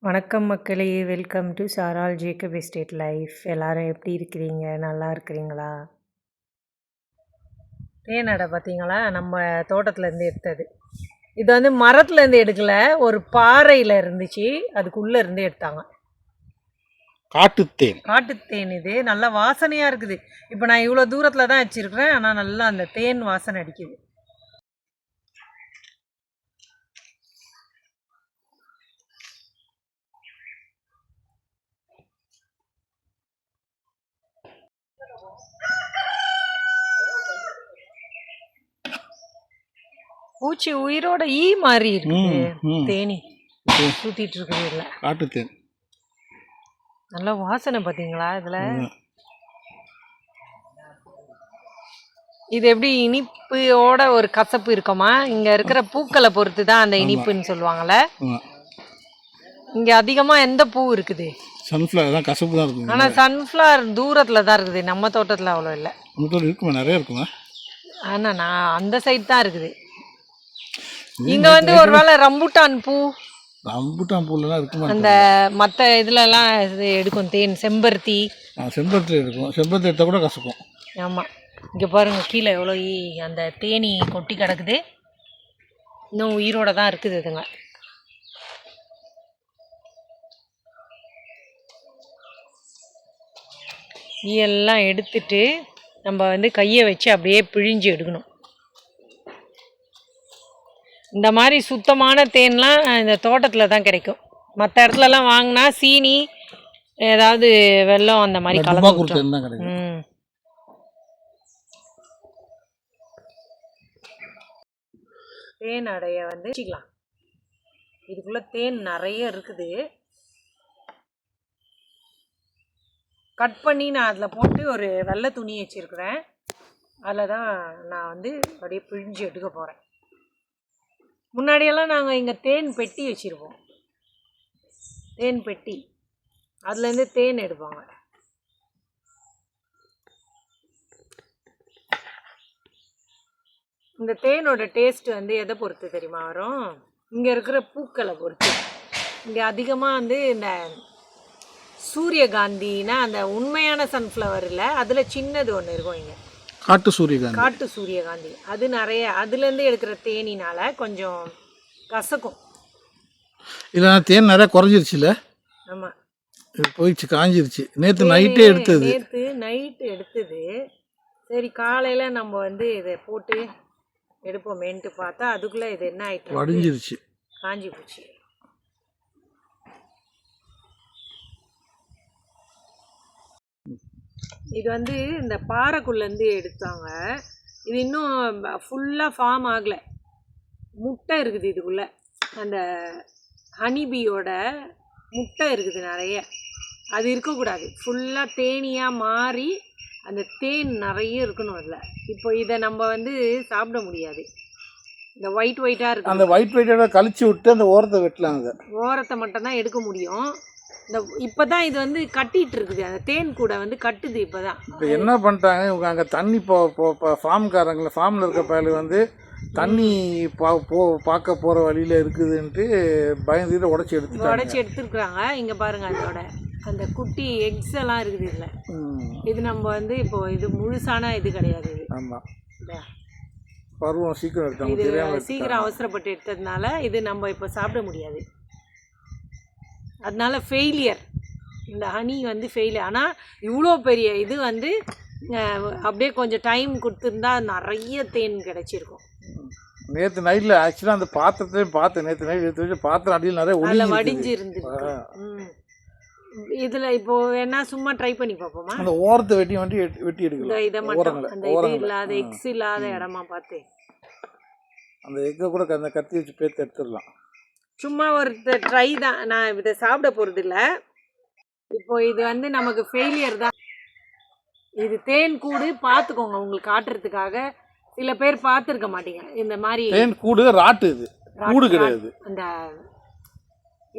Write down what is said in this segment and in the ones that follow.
வணக்கம் மக்களே, welcome to சாரால் ஜேக்கப் எஸ்டேட் லைஃப். எல்லாரும் எப்படி இருக்கிறீங்க? நல்லா இருக்கிறீங்களா? தேனடை பார்த்தீங்களா? நம்ம தோட்டத்துலேருந்து எடுத்தது. இது வந்து மரத்துலேருந்து எடுக்கல, ஒரு பாறையில் இருந்துச்சு, அதுக்குள்ளே இருந்து எடுத்தாங்க. காட்டுத்தேன். காட்டுத்தேன் இது நல்லா வாசனையாக இருக்குது. இப்போ நான் இவ்வளோ தூரத்தில் தான் வச்சுருக்கிறேன், ஆனால் நல்லா அந்த தேன் வாசனை அடிக்குது. பூச்சி உயிரோட ஈ மாதிரி இருக்கு. தேனி சுத்திட்டு இருக்குது. இல்லை காட்டுத்தேன் நல்லா வாசனை பார்த்தீங்களா? இதில் இது எப்படி இனிப்போட ஒரு கசப்பு இருக்குமா? இங்க இருக்கிற பூக்களை பொறுத்து தான் அந்த இனிப்புன்னு சொல்லுவாங்கல்ல. இங்க அதிகமா எந்த பூ இருக்குது? சன்ஃப்ளவர் தான், கசப்பு தான் இருக்குது. ஆனா சன்ஃப்ளவர் தூரத்துல தான் இருக்குது, நம்ம தோட்டத்துல அவ்வளோ இல்லை. நம்ம தோட்டம் இருக்குமா? நிறைய இருக்குமா? ஆனா நான் அந்த சைடு தான் இருக்குது. இங்க வந்து ஒரு வேளை ரம்புட்டான் பூ, ரம்புட்டான் பூலாம் இருக்குமா? அந்த மற்ற இதுலலாம் இது எடுக்கும் தேன். செம்பருத்தி, செம்பருத்தி இருக்கும். செம்பருத்தி எடுத்தால் கூட கசக்கும். ஆமாம். இங்கே பாருங்க, கீழே எவ்வளோ அந்த தேனி கொட்டி கிடக்குது. இன்னும் உயிரோட தான் இருக்குது இதுங்க. ஈயெல்லாம் எடுத்துட்டு நம்ம வந்து கையை வச்சு அப்படியே பிழிஞ்சு எடுக்கணும். இந்த மாதிரி சுத்தமான தேன்லாம் இந்த தோட்டத்தில் தான் கிடைக்கும். மற்ற இடத்துலலாம் வாங்கினா சீனி, ஏதாவது வெல்லம் அந்த மாதிரி கலந்து. தேன் அடைய வந்து வச்சுக்கலாம். இதுக்குள்ள தேன் நிறைய இருக்குது. கட் பண்ணி நான் அதில் போட்டு ஒரு வெள்ளை துணி வச்சுருக்கிறேன். அதில் தான் நான் வந்து அப்படியே பிழிஞ்சு எடுக்க போகிறேன். முன்னாடியெல்லாம் நாங்கள் இங்கே தேன் பெட்டி வச்சுருப்போம். தேன் பெட்டி, அதுலேருந்து தேன் எடுப்பாங்க. இந்த தேனோட டேஸ்ட் வந்து எதை பொறுத்து தெரியுமா வரும்? இங்கே இருக்கிற பூக்களை பொறுத்து. இங்கே அதிகமாக வந்து இந்த சூரியகாந்தினா அந்த உண்மையான சன்ஃப்ளவர் இல்லை, அதில் சின்னது ஒன்று இருக்கும். இங்கே காட்டு சூரியகாந்தி அது நிறைய, அதுலேருந்து எடுக்கிற தேனினால கொஞ்சம் கசக்கும். இல்லை, தேன் நிறைய குறைஞ்சிருச்சுல. ஆமாம், போயிடுச்சு, காஞ்சிருச்சு. நேற்று நைட்டு எடுத்தது. சரி, காலையில் நம்ம வந்து இதை போட்டு எடுப்போமேன்ட்டு பார்த்தா அதுக்குள்ளே இது என்ன ஆயிட்டு வடிஞ்சிருச்சு, காஞ்சி போச்சு. இது வந்து இந்த பாறைக்குள்ளேருந்து எடுத்தாங்க. இது இன்னும் ஃபுல்லாக ஃபார்ம் ஆகலை. முட்டை இருக்குது இதுக்குள்ளே. அந்த ஹனிபியோட முட்டை இருக்குது நிறைய. அது இருக்கக்கூடாது. ஃபுல்லாக தேனியாக மாறி அந்த தேன் நிறைய இருக்கணும் அதில். இப்போ இதை நம்ம வந்து சாப்பிட முடியாது. இந்த ஒயிட்டாக இருக்குது. அந்த ஒயிட்டோட கழிச்சு விட்டு அந்த ஓரத்தை வெட்டலாங்க. ஓரத்தை மட்டும்தான் எடுக்க முடியும். இந்த இப்போ தான் இது வந்து கட்டிகிட்டு இருக்குது. அந்த தேன் கூட வந்து கட்டுது. இப்போ தான் இப்போ என்ன பண்ணிட்டாங்க இவங்க, அங்கே தண்ணி ஃபார்ம்காரங்கள, ஃபார்மில் இருக்க பயலு வந்து தண்ணி பார்க்க போகிற வழியில் இருக்குதுன்ட்டு பயந்துட்டு உடச்சி எடுத்துருக்குறாங்க. இங்கே பாருங்கள், அதோட அந்த குட்டி எக்ஸ் எல்லாம் இருக்குது இதில். இது நம்ம வந்து இப்போ இது முழுசான இது கிடையாது. இது ஆமாம், பருவம் சீக்கிரம் எடுத்தாங்க. இது சீக்கிரம் அவசரப்பட்டு எடுத்ததுனால இது நம்ம இப்போ சாப்பிட முடியாது. அதனால ஃபெயிலியர். இந்த ஹனி வந்து ஃபெயிலியர். ஆனால் இவ்வளோ பெரிய இது வந்து அப்படியே கொஞ்சம் டைம் கொடுத்துருந்தா நிறைய தேன் கிடச்சிருக்கும். நேற்று நைட்டில் ஆக்சுவலாக அந்த பாத்திரத்தையும் பார்த்தேன். நேற்று நைட் எடுத்து வச்சு பாத்திரம் அடியில் நிறைய வடிஞ்சு இருந்துருக்கு. இதில் இப்போ என்ன சும்மா ட்ரை பண்ணி பார்ப்போமா? அந்த ஓரத்தை வெட்டி எடுக்கலாம். இதை மட்டும் அந்த இது இல்லாத எக்ஸ் இல்லாத இடமா பார்த்து அந்த எக்கை கூட அந்த கத்தி வச்சு பேத்து எடுத்துடலாம். சும்மா ஒரு ட்ரை தான். நான் இதை சாப்பிட போகிறது இல்லை. இப்போ இது வந்து நமக்கு ஃபெயிலியர் தான். இது தேன் கூடு பார்த்துக்கோங்க, உங்களுக்கு காட்டுறதுக்காக. சில பேர் பார்த்துருக்க மாட்டீங்க இந்த மாதிரி. தேன் கூடு ராட்டு, இது கூடு கிடையாது. அந்த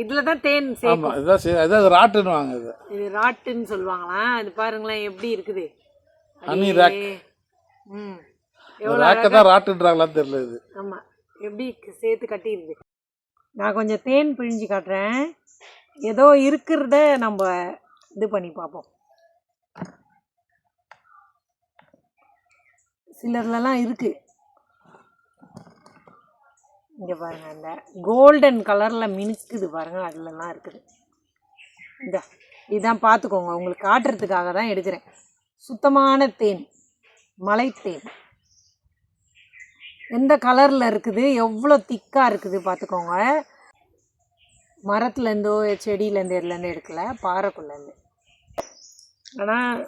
இதில் தான் தேன் சேர்க்கும். இதான் ராட்டுன்னு வாங்க. இது ராட்டுன்னு சொல்லுவாங்களாம். இது பாருங்களேன் எப்படி இருக்குது. Honey rock. ராக்கை தான் ராட்டுன்றாங்களான்னு தெரியல இது. ஆமாம், எப்படி சேர்த்து கட்டிடுது. நான் கொஞ்சம் தேன் பிழிஞ்சு காட்டுறேன். ஏதோ இருக்கிறத நம்ம இது பண்ணி பார்ப்போம். சிலர்லலாம் இருக்குது. இங்கே பாருங்கள், இந்த கோல்டன் கலரில் மினுக்குது பாருங்கள், அதுலலாம் இருக்குது. இந்த இதான் பார்த்துக்கோங்க, உங்களுக்கு காட்டுறதுக்காக தான் எடுக்கிறேன். சுத்தமான தேன், மலைத்தேன். எந்த கலரில் இருக்குது, எவ்வளோ திக்காக இருக்குது பார்த்துக்கோங்க. மரத்துலேருந்தோ செடியிலேருந்து எதுலேருந்து எடுக்கல, பாறைக்குள்ளேருந்து. ஆனால்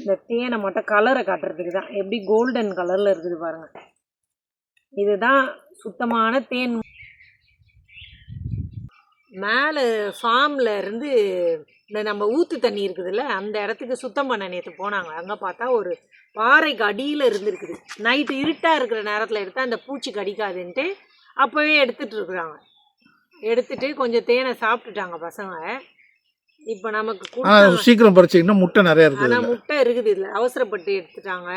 இந்த தேனை மட்டும் கலரை காட்டுறதுக்கு தான். எப்படி கோல்டன் கலரில் இருக்குது பாருங்கள். இதுதான் சுத்தமான தேன். மேலே ஃபார்மில் இருந்து இந்த நம்ம ஊற்று தண்ணி இருக்குதுல்ல, அந்த இடத்துக்கு சுத்தம் பண்ண நேற்று போனாங்க. அங்கே பார்த்தா ஒரு பாறைக்கு அடியில் இருந்துருக்குது. நைட்டு இருட்டாக இருக்கிற நேரத்தில் எடுத்தால் அந்த பூச்சி கடிக்காதுன்ட்டு அப்போவே எடுத்துகிட்டு இருக்கிறாங்க. எடுத்துகிட்டு கொஞ்சம் தேனை சாப்பிட்டுட்டாங்க பசங்க. இப்போ நமக்கு சீக்கிரம் பறிச்சிங்கன்னா முட்டை நிறையா இருக்குது. ஆனால் முட்டை இருக்குது இதில், அவசரப்பட்டு எடுத்துட்டாங்க.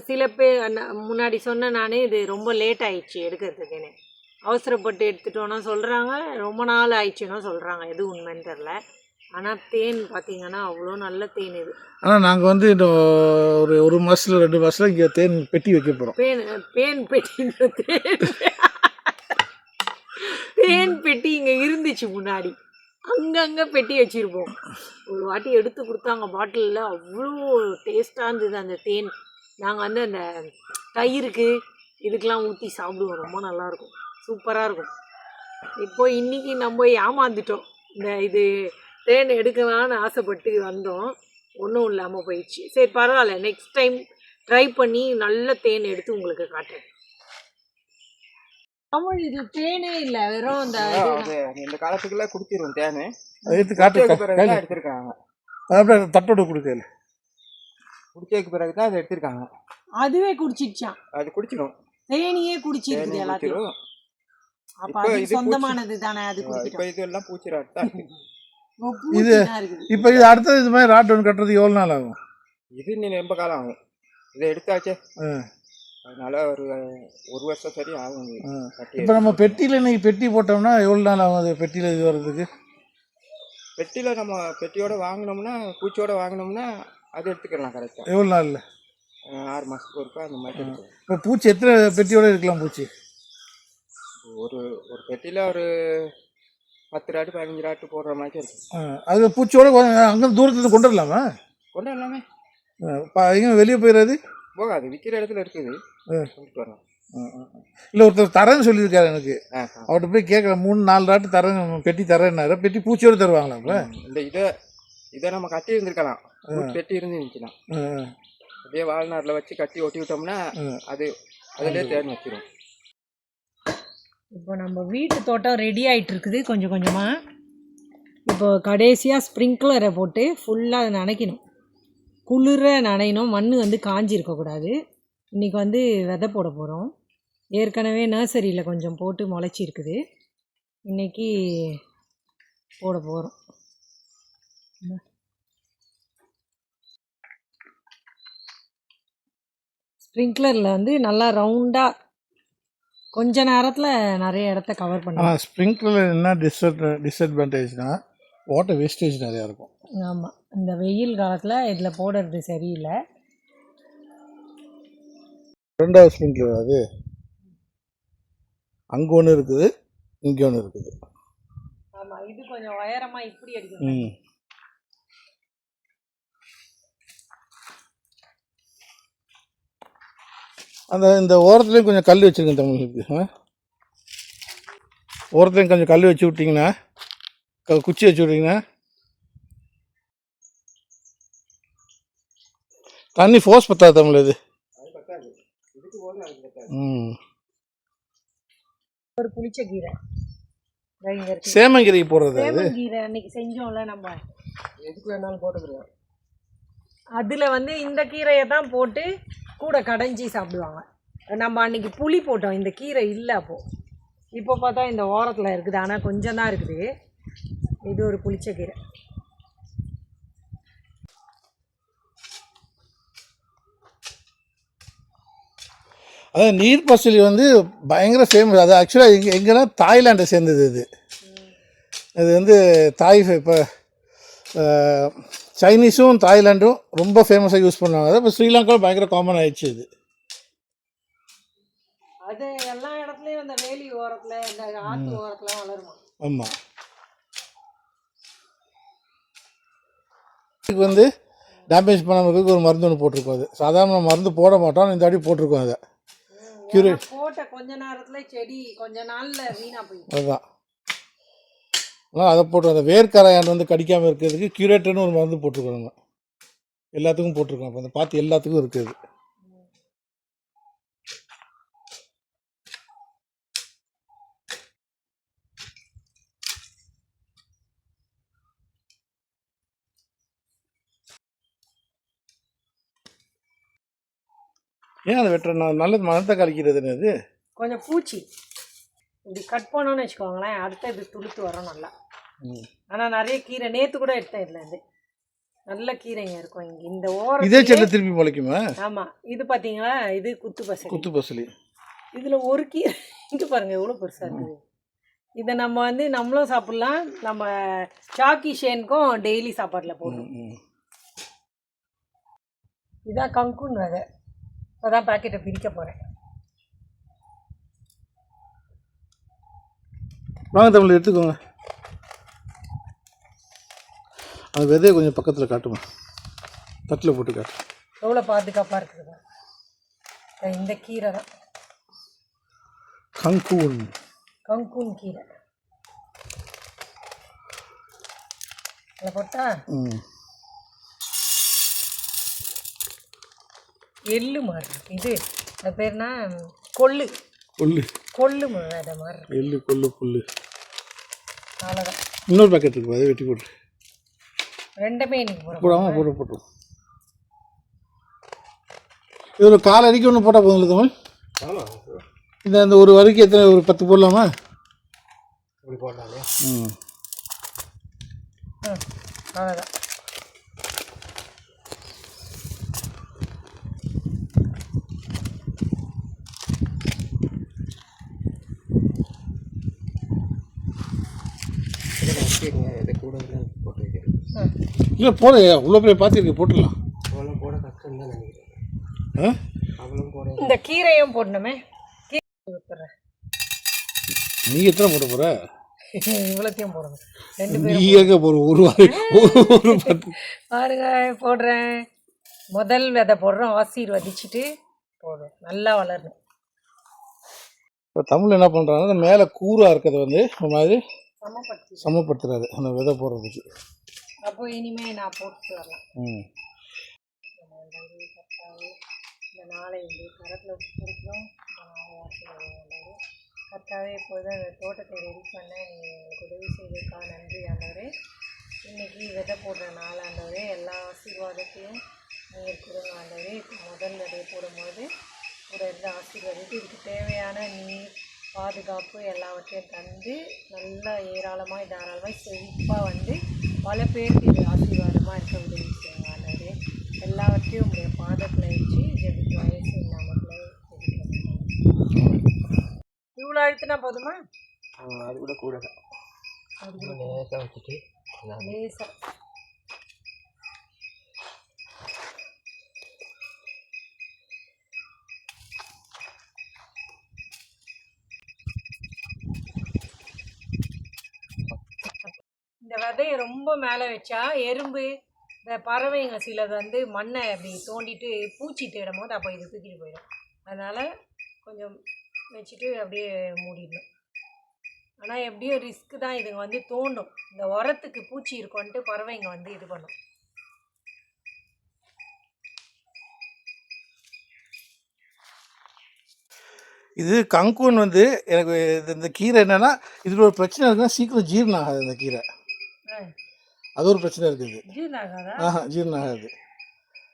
சில பேர் முன்னாடி சொன்ன நானே இது ரொம்ப லேட் ஆயிடுச்சு எடுக்கிறதுக்குன்னு. அவசரப்பட்டு எடுத்துட்டோன்னா சொல்கிறாங்க, ரொம்ப நாள் ஆயிடுச்சுன்னா சொல்கிறாங்க. எது உண்மைன்னு தெரில. ஆனால் தேன் பார்த்தீங்கன்னா அவ்வளோ நல்ல தேன் இது. ஆனால் நாங்கள் வந்து இந்த ஒரு மாதத்தில் 2 மாதத்தில் இங்கே தேன் பெட்டி வைக்க போகிறோம். பேன் பெட்டி தேன் பெட்டி இங்கே இருந்துச்சு முன்னாடி. அங்கங்கே பெட்டி வச்சுருப்போம். ஒரு வாட்டி எடுத்து கொடுத்தாங்க பாட்டிலில். அவ்வளோ டேஸ்ட்டாக இருந்தது அந்த தேன். நாங்கள் வந்து அந்த தயிருக்கு இதுக்கெலாம் ஊற்றி சாப்பிடுவோம். ரொம்ப நல்லாயிருக்கும், சூப்பராக இருக்கும். இப்போது இன்றைக்கி நம்ம ஏமாந்துட்டோம். இது தேன் எடுக்கலான்னு ஆசைப்பட்டு வந்தோம், ஒன்றும் இல்லாமல் போயிடுச்சு. சரி பரவாயில்ல, நெக்ஸ்ட் டைம் ட்ரை பண்ணி நல்ல தேன் எடுத்து உங்களுக்கு காட்டுறேன். தமிழ் இது தேனே இல்லை, வெறும் இந்த காலத்துக்குள்ள குடிச்சிரும் தேனு. எடுத்து காட்டு எடுத்திருக்காங்க. தட்டோட குடிக்கல, குடிச்சதுக்கு பிறகுதான் அதை எடுத்திருக்காங்க. அதுவே குடிச்சிடுச்சான். அது குடிச்சிடும், தேனியே குடிச்சிருக்கு எல்லாத்தையும். அப்போ அது சொந்தமானது தானே, அது குடிச்சிடும். இதெல்லாம் பூச்சிராட்டம். இது இப்போ இது அடுத்தது இது மாதிரி ராட் ஒன்று கட்டுறது எவ்வளோ நாள் ஆகும்? இது நீ ரொம்ப காலம் ஆகும். இதை எடுத்தாச்சே, அதனால ஒரு வருஷம் சரி ஆகும். இப்போ நம்ம பெட்டியில் இன்னைக்கு பெட்டி போட்டோம்னா எவ்வளோ நாள் ஆகும் அது பெட்டியில் இது வர்றதுக்கு? பெட்டியில் நம்ம பெட்டியோட வாங்கினோம்னா, பூச்சியோட வாங்கினோம்னா அது எடுத்துக்கலாம் கரெக்டாக. எவ்வளோ நாள்? 6 மாதத்துக்கு ஒருக்கா அந்த மாதிரி எடுத்துக்கலாம். இப்போ பூச்சி எத்தனை பெட்டியோடு இருக்கலாம்? பூச்சி ஒரு பெட்டியில் ஒரு 10 ராட்டு 15 ராட்டு போடுற மாதிரி இருக்கும். அது பூச்சியோட அங்கே தூரத்துலேருந்து கொண்டு வரலாமா? கொண்டு வரலாமே, எங்கே வெளியே போயிடாது? போகாது, விற்கிற இடத்துல இருக்குது, கொண்டு வரலாம். இல்லை ஒருத்தர் தரேன்னு சொல்லியிருக்காரு எனக்கு. அவர்கிட்ட போய் கேட்குறேன், 3-4 ராட்டு தரேன், பெட்டி தரேன்னாரு. பெட்டி பூச்சியோடு தருவாங்களா? இப்போ இந்த இதை நம்ம கட்டி இருந்திருக்கலாம், பெட்டி இருந்து நிற்கலாம். அப்படியே வாழ்நாளில் வச்சு கட்டி ஒட்டி விட்டோம்னா அது அதிலே தேன் வச்சிடும். இப்போ நம்ம வீட்டு தோட்டம் ரெடி ஆகிட்டு இருக்குது கொஞ்சம் கொஞ்சமாக. இப்போ கடைசியாக ஸ்ப்ரிங்க்லரை போட்டு ஃபுல்லாக நனைக்கணும், குளிர நனையணும். மண் வந்து காஞ்சிருக்கக்கூடாது. இன்றைக்கி வந்து விதை போட போகிறோம். ஏற்கனவே நர்சரியில் கொஞ்சம் போட்டு முளைச்சிருக்குது, இன்றைக்கி போட போகிறோம். ஸ்ப்ரிங்க்லரில் வந்து நல்லா ரவுண்டாக கொஞ்ச நேரத்தில் நிறைய இடத்த கவர் பண்ணலாம். ஸ்ப்ரிங்க்லர் என்ன டிஸ்அட்வான்டேஜ்னா வாட்டர் வேஸ்டேஜ் நிறையா இருக்கும். ஆமாம், இந்த வெயில் காலத்தில் இதில் போடுறது சரியில்லை. 2வது ஸ்ப்ரிங்க்லர் அது அங்கே ஒன்று இருக்குது, இங்கே ஒன்று இருக்குது. ஆமாம், இது கொஞ்சம் உயரமாக இப்படி அடிக்கணும். இந்த ஓரத்துலேயும் கொஞ்சம் கல் வச்சுருக்கேன் தமிழுக்கு. ஓரத்துலேயும் கொஞ்சம் கல் வச்சு விட்டிங்கன்னா, குச்சி வச்சு விட்டிங்கன்னா தண்ணி ஃபோர்ஸ் பத்தாது தமிழ். இது ஒரு புளிச்ச கீரை, சேமங்கீரை போடுறது. சேமங்கீரை அன்னைக்கு செஞ்சோம்ல நம்ம, எதுக்கு வேணாலும் போட்டுக்கலாம். அதில் வந்து இந்த கீரையை தான் போட்டு கூட கடைஞ்சி சாப்பிடுவாங்க. நம்ம அன்றைக்கி புளி போட்டோம், இந்த கீரை இல்லை அப்போது. இப்போ பார்த்தா இந்த ஓரத்தில் இருக்குது, ஆனால் கொஞ்சம் தான் இருக்குது. இது ஒரு புளிச்ச கீரை. அதான் நீர் பசலி வந்து பயங்கர ஃபேமஸ். அது ஆக்சுவலாக எங்கன்னா தாய்லாண்டை சேர்ந்தது. இது இது வந்து தாய் இப்போ சைனீஸும் தாய்லாண்டும் ரொம்ப ஃபேமஸாக யூஸ் பண்ணுவாங்க. அது இப்போ ஸ்ரீலங்காவில் பயங்கர காமன் ஆயிடுச்சு இது. அது எல்லா இடத்துலையும் இந்த வேலி ஓரத்தில் இந்த ஆற்று ஓரத்தில் வளருமா. ஆமாம். இதுக்கு வந்து டேமேஜ் பண்ணாமல் ஒரு மருந்து ஒன்று போட்டிருக்கோம். அது சாதாரண மருந்து போட மாட்டோம், இந்த வாட்டி போட்டிருக்கோம். அதை போட்ட கொஞ்ச நேரத்துல செடி கொஞ்ச நாள்ல வீணா போயிடும். அதுதான் ஆனால் அதை போட்டு அந்த வேர்க்கரையான் வந்து கடிக்காமல் இருக்கிறதுக்கு கியூரேட்டர்னு ஒரு மருந்து போட்டிருக்கோம். நம்ம எல்லாத்துக்கும் போட்டிருக்கோம். அப்போ அந்த பார்த்து எல்லாத்துக்கும் இருக்குது. ஏன் அதை வெட்டுறேன்? நல்லது மரத்தை கழிக்கிறதுன்னு அது கொஞ்சம் பூச்சி இப்படி கட் பண்ணோன்னு வச்சுக்கோங்களேன், அடுத்த இது துளுத்து வரும் நல்லா. ஆனால் நிறைய கீரை நேற்று கூட எடுத்தேன். இதில் இருந்து நல்ல கீரைங்க இருக்கும் இங்கே இந்த ஓரம். இதே செடியில் திருப்பி முளைக்குமா? ஆமாம். இது பார்த்தீங்களா, இது குத்து பசலி. குத்து பசலி இதில் ஒரு கீரை இங்கே பாருங்கள் எவ்வளோ பெருசாக இருக்குது. இதை நம்ம வந்து நம்மளும் சாப்பிட்லாம், நம்ம சாக்கி ஷேனுக்கும் டெய்லி சாப்பாட்டில் போடுறோம். இதான் கங்குன் விதை. அதான் பாக்கெட்டை பிரிக்க போகிறேன். வாங்க தமிழ் எடுத்துக்கோங்க. அந்த விதையை கொஞ்சம் பக்கத்தில் காட்டுமா, தட்டில் போட்டு காட்டு. எவ்வளோ பாதுகாப்பாக இருக்குது. இந்த கீரை தான் கங்கூன். கங்கூன் கீரை. அதை போட்டா எள்ளு மாதிரி இது. அது பேர்னா கொள்ளு. கொள்ளு கொள்ளு விதை மாதிரி எள்ளு கொள்ளு புல்லு. அவ்வளோதான். இன்னொரு பேக்கெட் இருக்குது, அதை வெட்டி போட்டு. ரெண்டுமே இன்னைக்கு போடாமல் போட்டு இதில் கால் அடிக்க ஒன்று போட்டால் போதும் தமிழ். இந்த அந்த ஒரு வரைக்கும் எத்தனை, ஒரு 10 போடலாமா? இப்படி போடலாமே. அவ்வளோதான். இல்லை போட உள்ள போய் பார்த்துருக்கு, போட்டுடலாம். போட கஷ்டம் தான் நினைக்கிறேன். அவளும் போட. இந்த கீரையும் போடணுமே. கீரை ஊற்றுறேன். நீ எத்தனை போட போகிற? இவ்வளோத்தையும் போடணும். 2 பேரும் நீ எங்கே போகிற? ஒரு 10 பாருங்க போடுறேன். முதல் விதை போடுறோம், ஆசீர்வதிச்சுட்டு போடுறோம். நல்லா வளரணும். இப்போ தமிழ் என்ன பண்ணுறாங்கன்னா மேலே கூறாக இருக்கிறத வந்து இந்த மாதிரி சமப்படுத்துறாரு அந்த விதை போடுறதுக்கு. அப்போ இனிமே நான் போட்டு வரலாம். இந்த நாளை வந்து கரத்தில் இருக்கிறோம். கரெக்டாகவே இப்போது அந்த தோட்டத்தை ரெடி பண்ண நீங்கள் எங்களுக்கு உதவி செய்வதற்காக நன்றி ஆண்டவரே. இன்றைக்கி விதை போடுற நாள் ஆண்டவரே, எல்லா ஆசீர்வாதத்தையும் நீங்கள் கொடுங்க ஆண்டவரே. முதல் விதையை போடும்போது கூட இருந்து ஆசீர்வாதத்தை இதுக்கு தேவையான நீர் பாதுகாப்பு எல்லாவற்றையும் தந்து நல்லா ஏராளமாக தாராளமாக செழிப்பாக வந்து பல பேருக்கு இது ஆசீர்வாதமாக இருக்க உதவி செய்யுங்க ஆண்டவரே. எல்லாவற்றையும் உங்களுடைய பாதத்தில் வச்சு ஜெபிக்க வயசு நாமத்தில் ஜெபிக்கிறோம். இவ்வளோ அழுத்தினா போதுமா? அது கூட கூட லேசாக வச்சுட்டு லேசாக. இந்த விதையை ரொம்ப மேலே வச்சா எறும்பு இந்த பறவைங்க சிலது வந்து மண்ணை அப்படி தோண்டிட்டு பூச்சி தேடும் போது அப்போ இது தூக்கிட்டு போயிடும். அதனால் கொஞ்சம் வச்சுட்டு அப்படியே மூடிடணும். ஆனால் எப்படியும் ரிஸ்க்கு தான், இதுங்க வந்து தோண்டும். இந்த உரத்துக்கு பூச்சி இருக்கும்ன்ட்டு பறவைங்க வந்து இது பண்ணும். இது கங்கூன் வந்து எனக்கு இந்த கீரை என்னென்னா இதில் ஒரு பிரச்சனை இருக்குன்னா சீக்கிரம் ஜீரணம் ஆகாது. இந்த கீரை அது ஒரு பிரச்சனை இருக்குது. ஜீரணம் ஆகாது.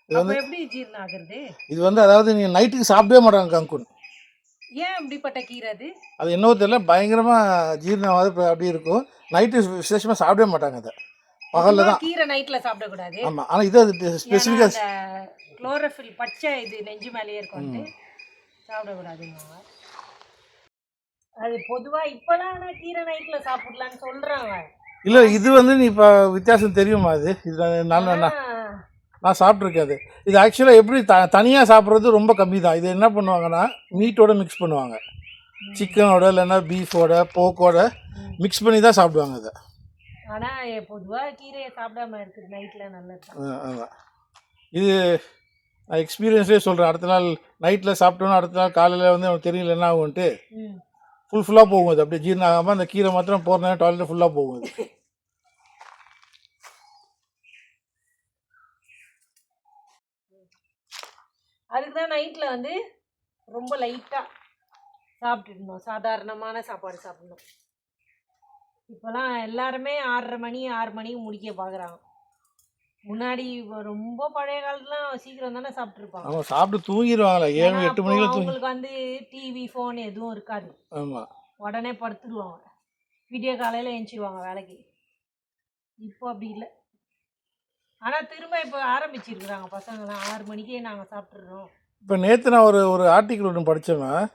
இது வந்து எப்படி ஜீரணம் ஆகுறது? இது வந்து அதாவது நீங்கள் நைட்டுக்கு சாப்பிடவே மாட்டாங்க கங்கூன். ஏன் அப்படிப்பட்ட கீரை அது? அது என்னவோ தெரியல, பயங்கரமாக ஜீரணம் ஆகாது அப்படி இருக்கும். நைட்டு விசேஷமாக சாப்பிடவே மாட்டாங்க. அதை பகலில் தான். கீரை நைட்டில் சாப்பிடக்கூடாது. ஆமாம். ஆனால் இது அது ஸ்பெசிஃபிக்காக குளோரோஃபில் பச்சை இது நெஞ்சு மேலேயே இருக்கும், சாப்பிடக்கூடாதுங்க. அது பொதுவாக இப்போலாம் ஆனால் கீரை நைட்டில் சாப்பிடலான்னு சொல்கிறாங்க. இல்லை இது வந்து நீ இப்போ வித்தியாசம் தெரியுமா அது இது நான் சாப்பிட்ருக்கேன் அது. இது ஆக்சுவலாக எப்படி தனியாக சாப்பிட்றது ரொம்ப கம்மி தான். இது என்ன பண்ணுவாங்கன்னா மீட்டோட மிக்ஸ் பண்ணுவாங்க, சிக்கனோட இல்லைன்னா பீஃபோட போக்கோட மிக்ஸ் பண்ணி தான் சாப்பிடுவாங்க அதை. ஆனால் பொதுவாக கீரையை சாப்பிடாம இருக்குது நைட்டில் நல்லது. ஆமாம், இது நான் எக்ஸ்பீரியன்ஸே சொல்கிறேன். அடுத்த நாள் நைட்டில் சாப்பிட்டோன்னா அடுத்த நாள் காலையில் வந்து அவனுக்கு தெரியல என்ன ஆகும்ன்ட்டு ஃபுல்லாக போகும் அது. அப்படியே ஜீரணம் ஆகாமல் அந்த கீரை மாத்திரம் போகிற நேரம் டாய்லெட் ஃபுல்லாக போகும் அது. அதுக்கு தான் நைட்டில் வந்து ரொம்ப லைட்டாக சாப்பிட்டுடணும், சாதாரணமான சாப்பாடு சாப்பிடணும். இப்போலாம் எல்லாருமே 6:30 மணிக்கு முடிக்க பார்க்குறாங்க. முன்னாடி ரொம்ப பழைய காலத்துலாம் சீக்கிரம் தானே சாப்பிட்ருப்பாங்க. ஆமாம், சாப்பிட்டு தூங்கிடுவாங்களா 7-8 மணிக்கு தூங்கி. அவங்களுக்கு வந்து டிவி ஃபோன் எதுவும் இருக்காது. ஆமாம், உடனே படுத்துடுவாங்க, விடிய காலையில் எழுந்திருவாங்க வேலைக்கு. இப்போ அப்படி இல்லை. ஆனால் திரும்ப இப்போ ஆரம்பிச்சிருக்கிறாங்க பசங்களாம் 6 மணிக்கே நாங்கள் சாப்பிட்றோம். இப்போ நேற்று நான் ஒரு ஆர்டிக்கிள் ஒன்று படித்தேன்.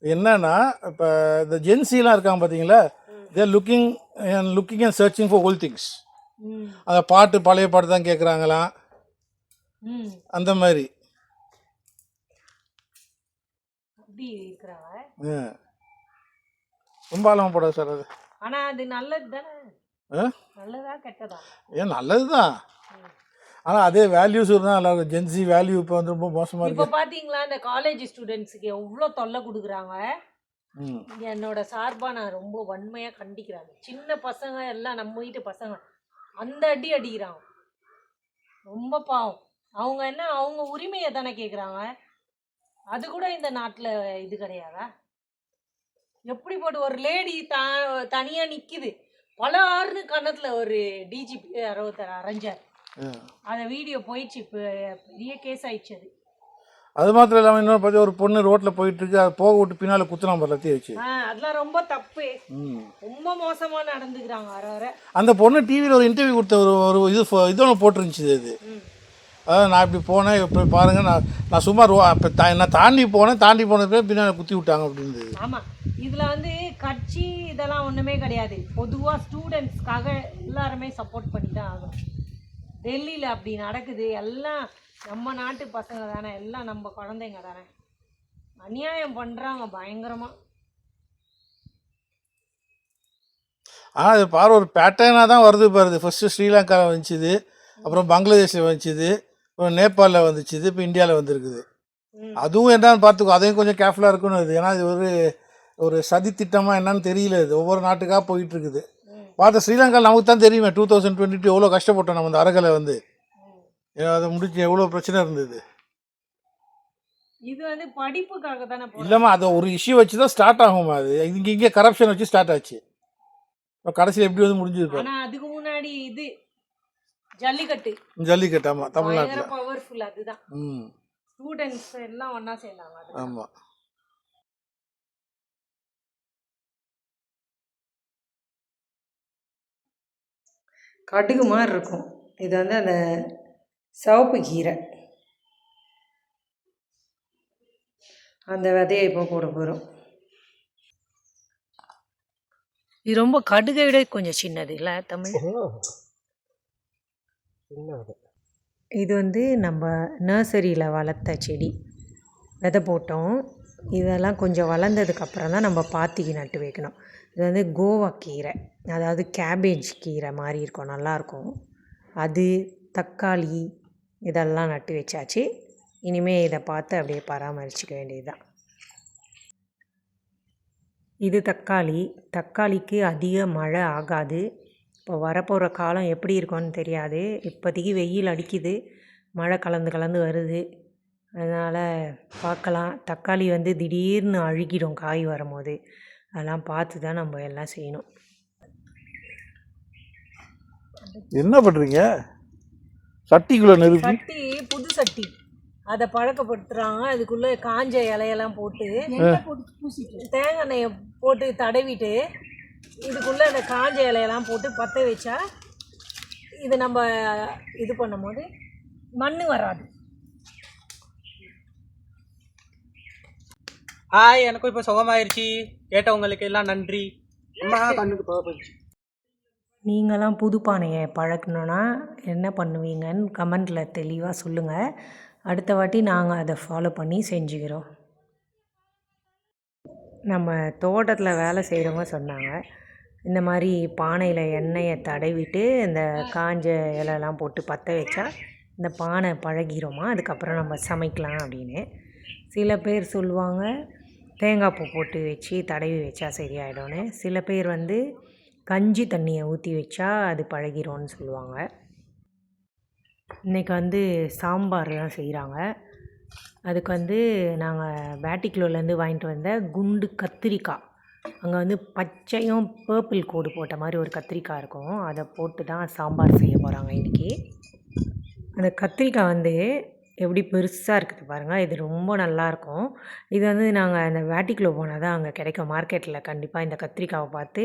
என்னன்னா இப்போ இந்த ஜென்சிலாம் இருக்காங்க பார்த்தீங்களா, they're looking and searching for old things. அந்த பாட்டு பழைய பாட்டு தான் கேட்குறாங்களாம், அந்த மாதிரி. அப்படி இருக்கிறாங்க. ரொம்ப ஆழமாக போடாது சார் அது. ஆனால் அது நல்லது தானே? நல்லதா கெட்டதா? ஏன் நல்லது தான், ஆனால் அதே வேல்யூஸ் இருந்தால் நல்லா இருக்கும். ஜென்சி வேல்யூ இப்போ வந்து ரொம்ப மோசமாக இருக்கு. இப்போ பார்த்தீங்களா இந்த காலேஜ் ஸ்டூடெண்ட்ஸுக்கு எவ்வளோ தொல்லை கொடுக்குறாங்க. என்னோட சார்பாக நான் ரொம்ப வன்மையாக கண்டிக்கிறாங்க. சின்ன பசங்க எல்லாம் நம்ம வீட்டு பசங்க அந்த அடி அடிக்கிறாங்க. ரொம்ப பாவம். அவங்க என்ன அவங்க உரிமையை தானே கேட்குறாங்க. அது கூட இந்த நாட்டில் இது கிடையாதா? எப்படி போட்டு ஒரு லேடி தனியாக நிற்கிது, பல ஆறுனு கன்னத்தில் ஒரு டிஜிபி அரைஞ்சார். அந்த வீடியோ போயிடுச்சு, இப்போ பெரிய கேஸ் ஆயிடுச்சு. அது மாத்திரம் இல்லாமல் இன்னொரு பார்த்து ஒரு பொண்ணு ரோட்டில் போயிட்டு இருக்கு, அதை போக விட்டு பின்னால் குத்துனா பரத்தி வச்சு. அதெல்லாம் ரொம்ப தப்பு, ரொம்ப மோசமாக நடந்துக்கிறாங்க. வர அந்த பொண்ணு டிவியில் ஒரு இன்டர்வியூ கொடுத்த ஒரு இது ஒன்று போட்டுருந்துச்சு. அது அதாவது நான் இப்படி போனேன், இப்படி பாருங்க, நான் சும்மா நான் தாண்டி போனது பின்னால் குத்தி விட்டாங்க அப்படின்னு. ஆமாம், இதில் வந்து கட்சி இதெல்லாம் ஒன்றுமே கிடையாது. பொதுவாக ஸ்டூடெண்ட்ஸ்க்காக எல்லாருமே சப்போர்ட் பண்ணி தான் ஆகும். டெல்லியில் அப்படி நடக்குது. எல்லாம் நம்ம நாட்டு பசங்க தானே, எல்லாம் நம்ம குழந்தைங்க தானே. அநியாயம் பண்ணுறாங்க பயங்கரமாக. ஆனால் அது பாரு ஒரு பேட்டர்னாக தான் வருது பாருது. ஃபஸ்ட்டு ஸ்ரீலங்காவில் வந்துச்சுது, அப்புறம் பங்களாதேஷில் வந்துச்சுது, அப்புறம் நேபாளில் வந்துச்சுது, இப்போ இந்தியாவில் வந்துருக்குது. அதுவும் என்னன்னு பார்த்துக்கோ, அதையும் கொஞ்சம் கேர்ஃபுல்லாக இருக்கணும். இது ஏன்னா இது ஒரு சதி திட்டமாக என்னன்னு தெரியல. இது ஒவ்வொரு நாட்டுக்காக போயிட்டுருக்குது. பார்த்த ஸ்ரீலங்காவில் நமக்கு தான் தெரியுமே 2022 எவ்வளோ கஷ்டப்பட்டோம் நம்ம. அந்த அரகலை வந்து அதை முடிச்சு எவ்வளோ பிரச்சனை இருந்தது. இது வந்து படிப்புக்காக தானே இல்லைம்மா, அது ஒரு இஷ்யூ வச்சு தான் ஸ்டார்ட் ஆகுமா. அது இங்கே கரப்ஷன் வச்சு ஸ்டார்ட் ஆச்சு. இப்போ கடைசியில் எப்படி வந்து முடிஞ்சது. ஆனால் அதுக்கு முன்னாடி இது ஜல்லிக்கட்டு. ஆமாம், தமிழ்நாட்டில் பவர்ஃபுல். அதுதான் ஸ்டூடெண்ட்ஸ் எல்லாம் ஒன்றா சேர்ந்தாங்க. ஆமாம். கடுகு மாதிரி இருக்கும். இது வந்து அந்த சிவப்பு கீரை, அந்த விதையை இப்போ போட போகிறோம். இது ரொம்ப கடுகை விட கொஞ்சம் சின்னது இல்லை தமிழ். இது வந்து நம்ம நர்சரியில் வளர்த்த செடி, விதை போட்டோம். இதெல்லாம் கொஞ்சம் வளர்ந்ததுக்கப்புறம் தான் நம்ம பாத்திக்கு நட்டு வைக்கணும். இது வந்து கோவா கீரை, அதாவது கேபேஜ் கீரை மாதிரி இருக்கும், நல்லாயிருக்கும். அது தக்காளி இதெல்லாம் நட்டு வச்சாச்சு. இனிமேல் இதை பார்த்து அப்படியே பராமரிச்சுக்க வேண்டியதுதான். இது தக்காளிக்கு அதிக மழை ஆகாது. இப்போ வரப்போகிற காலம் எப்படி இருக்கும்னு தெரியாது. இப்போதைக்கு வெயில் அடிக்குது, மழை கலந்து வருது. அதனால் பார்க்கலாம். தக்காளி வந்து திடீர்னு அழுகிடும் காய் வரும்போது. அதெல்லாம் பார்த்து தான் நம்ம எல்லாம் செய்யணும். என்ன பண்ணுறீங்க? சட்டிக்குள்ளே நெருப்பி, சட்டி புது சட்டி அதை பழக்கப்படுத்துகிறாங்க. அதுக்குள்ளே காஞ்ச இலையெல்லாம் போட்டு தேங்காய் எண்ணெயை போட்டு தடவிட்டு இதுக்குள்ளே அந்த காஞ்ச இலையெல்லாம் போட்டு பற்ற வச்சா இது நம்ம இது பண்ணும் போது மண் வராது. எனக்கும் இப்போ சுகமாயிருச்சு. கேட்டவங்களுக்கு எல்லாம் நன்றி. அம்மா கண்ணுக்கு போச்சு. நீங்களாம் புது பானையை பழக்கணுன்னா என்ன பண்ணுவீங்கன்னு கமெண்ட்டில் தெளிவாக சொல்லுங்கள். அடுத்த வாட்டி நாங்கள் அதை ஃபாலோ பண்ணி செஞ்சுக்கிறோம். நம்ம தோட்டத்தில் வேலை செய்கிறவங்க சொன்னாங்க, இந்த மாதிரி பானையில் எண்ணெயை தடவிட்டு இந்த காஞ்ச இலைலாம் போட்டு பற்ற வச்சா இந்த பானை பழகிருமா, அதுக்கப்புறம் நம்ம சமைக்கலாம் அப்படின்னு. சில பேர் சொல்லுவாங்க தேங்காய் பூ போட்டு வச்சு தடவி வச்சா சரியாயிடும்னு. சில பேர் வந்து கஞ்சி தண்ணியை ஊற்றி வச்சா அது பழகிரும்னு சொல்லுவாங்க. இன்றைக்கி வந்து சாம்பார் தான் செய்கிறாங்க. அதுக்கு வந்து நாங்கள் வேட்டிக்குலோலேருந்து வாங்கிட்டு வந்த குண்டு கத்திரிக்காய், அங்கே வந்து பச்சையும் பர்பிள் கோடு போட்ட மாதிரி ஒரு கத்திரிக்காய் இருக்கும், அதை போட்டு தான் சாம்பார் செய்ய போகிறாங்க இன்றைக்கி. அந்த கத்திரிக்காய் வந்து எப்படி பெருசாக இருக்குது பாருங்கள், இது ரொம்ப நல்லாயிருக்கும். இது வந்து நாங்கள் அந்த வேட்டிக்குலோ போனால் தான் அங்கே கிடைக்கும். மார்க்கெட்டில் கண்டிப்பாக இந்த கத்திரிக்காவை பார்த்து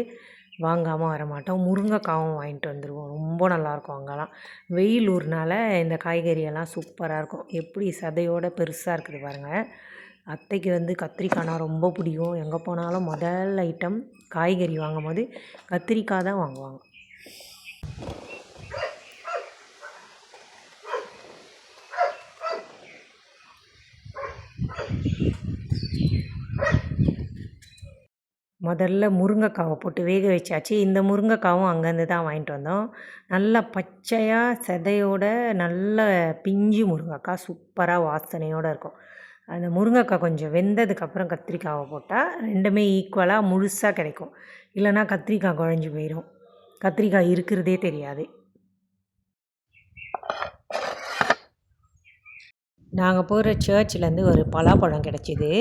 வாங்காமல் வர மாட்டோம். முருங்கைக்காவும் வாங்கிட்டு வந்துடுவோம், ரொம்ப நல்லாயிருக்கும் அங்கெல்லாம். வெயில் ஊர்னால இந்த காய்கறியெல்லாம் சூப்பராக இருக்கும். எப்படி சதையோடு பெருசாக இருக்குது பாருங்கள். அத்தைக்கு வந்து கத்திரிக்காய்னா ரொம்ப பிடிக்கும். எங்கே போனாலும் முதல் ஐட்டம் காய்கறி வாங்கும் போது கத்திரிக்காய் தான் வாங்குவாங்க. முதல்ல முருங்கைக்காவை போட்டு வேக வச்சாச்சு. இந்த முருங்கைக்காவும் அங்கேருந்து தான் வாங்கிட்டு வந்தோம். நல்லா பச்சையாக சதையோட நல்ல பிஞ்சு முருங்கைக்காய் சூப்பராக வாசனையோடு இருக்கும். அந்த முருங்கைக்காய் கொஞ்சம் வெந்ததுக்கப்புறம் கத்திரிக்காவை போட்டால் ரெண்டுமே ஈக்குவலாக முழுசாக கிடைக்கும். இல்லைனா கத்திரிக்காய் குழஞ்சி போயிடும், கத்திரிக்காய் இருக்கிறதே தெரியாது. நாங்கள் போகிற சர்ச்லேருந்து ஒரு பலாப்பழம் கிடச்சிது,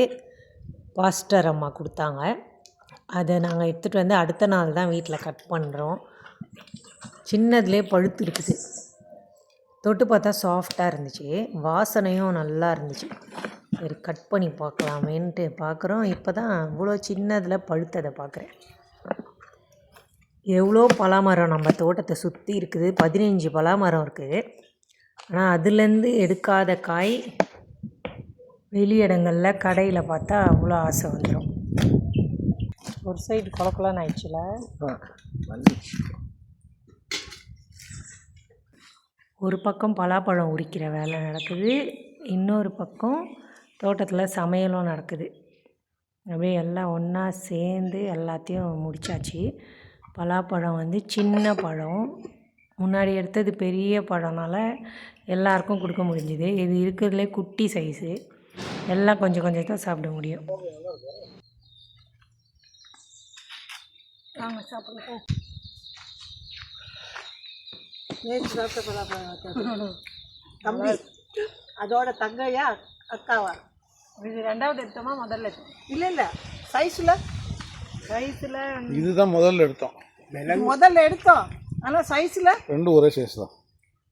பாஸ்டர் அம்மா கொடுத்தாங்க. அதை நாங்கள் எடுத்துகிட்டு வந்து அடுத்த நாள் தான் வீட்டில் கட் பண்ணுறோம். சின்னதுலேயே பழுத்து இருக்குது. தொட்டு பார்த்தா சாஃப்டாக இருந்துச்சு, வாசனையும் நல்லா இருந்துச்சு. சரி கட் பண்ணி பார்க்கலாமேன்ட்டு பார்க்குறோம். இப்போ தான் இவ்வளோ சின்னதில் பழுத்ததை பார்க்குறேன். எவ்வளோ பலாமரம் நம்ம தோட்டத்தை சுற்றி இருக்குது, 15 பலாமரம் இருக்குது. ஆனால் அதுலேருந்து எடுக்காத காய் வெளி இடங்களில் கடையில் பார்த்தா அவ்வளோ ஆசை வந்துடும். ஒரு சைடு குழக்கலான்னு ஆயிடுச்சுல. ஒரு பக்கம் பலாப்பழம் உரிக்கிற வேலை நடக்குது, இன்னொரு பக்கம் தோட்டத்தில் சமையலும் நடக்குது. அப்படியே எல்லாம் ஒன்றா சேர்ந்து எல்லாத்தையும் முடித்தாச்சு. பலாப்பழம் வந்து சின்ன பழம், முன்னாடி எடுத்தது பெரிய பழம்னால எல்லாருக்கும் கொடுக்க முடிஞ்சுது. இது இருக்கிறதுலே குட்டி சைஸு, எல்லாம் கொஞ்சம் கொஞ்சம் தான் சாப்பிட முடியும். வாங்க சாப்பிடுங்க. நேற்று சாப்பிட்ட பலாப்பழம் தம்பி, அதோட தங்கையா அக்காவா? இது ரெண்டாவது எடுத்தோமா முதல்ல எடுத்தோம்? இல்லை இல்லை, சைஸில் இதுதான் முதல்ல எடுத்தோம். முதல்ல எடுத்தோம், ஆனால் சைஸில் ரெண்டும் ஒரே சைஸ் தான்.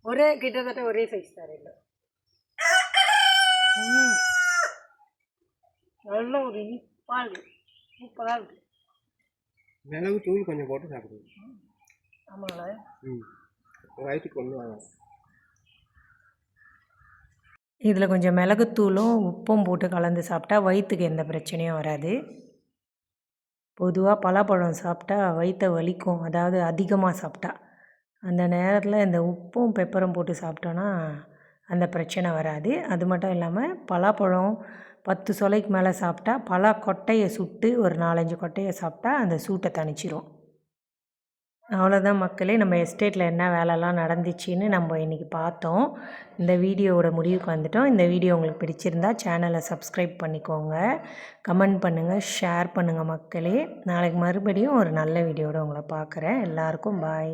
ஒரே கிட்டத்தட்ட ஒரே சைஸ் தான். இல்லை நல்ல ஒரு இனிப்பாக இருக்குது, சூப்பராக இருக்குது. மிளகு தூள் கொஞ்சம் போட்டு சாப்பிடுவோம். ஆமாங்களா? வயிற்றுக்கு ஒன்று வாங்க. இதில் கொஞ்சம் மிளகுத்தூளும் உப்பும் போட்டு கலந்து சாப்பிட்டா வயிற்றுக்கு எந்த பிரச்சனையும் வராது. பொதுவாக பலாப்பழம் சாப்பிட்டா வயிற்றை வலிக்கும், அதாவது அதிகமாக சாப்பிட்டா. அந்த நேரத்தில் இந்த உப்பும் பெப்பரும் போட்டு சாப்பிட்டோன்னா அந்த பிரச்சனை வராது. அது மட்டும் இல்லாமல் பலாப்பழம் 10 சொலைக்கு மேலே சாப்பிட்டா பலா கொட்டையை சுட்டு ஒரு 4-5 கொட்டையை சாப்பிட்டா அந்த சூட்டை தணிச்சிரும். அவ்வளோதான் மக்களே, நம்ம எஸ்டேட்டில் என்ன வேலைலாம் நடந்துச்சுன்னு நம்ம இன்றைக்கி பார்த்தோம். இந்த வீடியோவோட முடிவுக்கு வந்துட்டோம். இந்த வீடியோ உங்களுக்கு பிடிச்சிருந்தா சேனலை சப்ஸ்கிரைப் பண்ணிக்கோங்க, கமெண்ட் பண்ணுங்கள், ஷேர் பண்ணுங்கள் மக்களே. நாளைக்கு மறுபடியும் ஒரு நல்ல வீடியோவோட உங்களை பார்க்குறேன். எல்லாருக்கும் பாய்.